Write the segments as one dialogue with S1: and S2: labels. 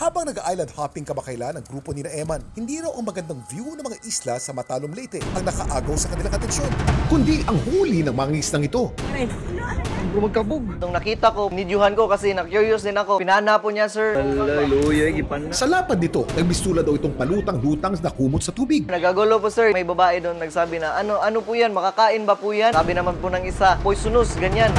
S1: Habang nag-island hopping kamakailan ang grupo ni na Eman, hindi raw ang magandang view ng mga isla sa Matalom Leyte ang nakaagaw sa kanilang atensyon, kundi ang huli ng mga islang ito.
S2: Nung nakita ko, nidyuhan ko kasi na-curious din ako. Pinana po niya, sir.
S1: Sa lapad nito, nagbistula daw itong palutang-lutang na kumot sa tubig.
S2: Nagagulo po, sir. May babae doon nagsabi na, ano po yan? Makakain ba po yan? Sabi naman po ng isa, poisonous, ganyan.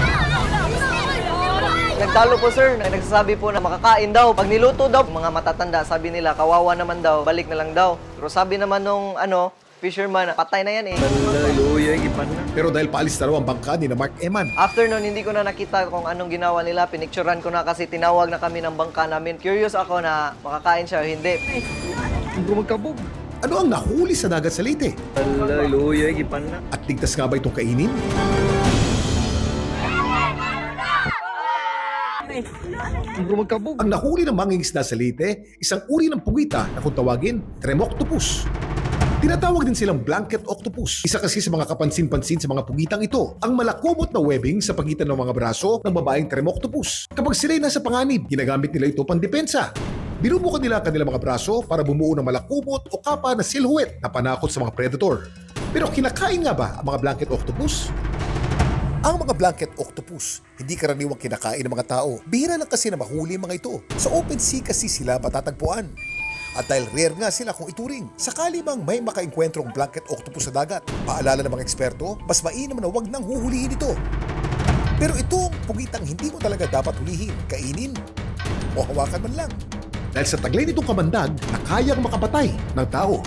S2: Nagtalo po, sir. Nagsasabi po na makakain daw. Pag niluto daw, mga matatanda, sabi nila, kawawa naman daw, balik na lang daw. Pero sabi naman nung, fisherman, patay na yan eh.
S1: Pero dahil paalis na raw ang bangka ni na Mark Eman,
S2: After nun, hindi ko na nakita kung anong ginawa nila. Pinicturean ko na kasi tinawag na kami ng bangka namin. Curious ako na makakain siya o hindi.
S1: ano ang nahuli sa dagat sa Leyte? At ligtas nga ba itong kainin? Ang nahuli ng mangingisda sa Leyte, isang uri ng pugita na kung tawagin, Tremoctopus. Tinatawag din silang blanket octopus. Isa kasi sa mga kapansin-pansin sa mga pugitang ito, ang malakumot na webbing sa pagitan ng mga braso ng babaeng Tremoctopus. Kapag sila'y nasa panganib, ginagamit nila ito pandepensa. Binubukan nila ang kanilang mga braso para bumuo ng malakumot o kapa na silhouette na panakot sa mga predator. Pero kinakain nga ba ang mga blanket octopus? Ang mga blanket octopus, hindi karaniwang kinakain ng mga tao. Bihira lang kasi na mahuli mga ito. Sa open sea kasi sila matatagpuan. At dahil rare nga sila kung ituring, sakali bang may makaengkwentrong blanket octopus sa dagat, paalala ng mga eksperto, mas mainam na huwag nang huhulihin ito. Pero itong pugitang hindi mo talaga dapat hulihin, kainin, o hawakan man lang. Dahil sa taglay nitong kamandag na kayang makapatay ng tao.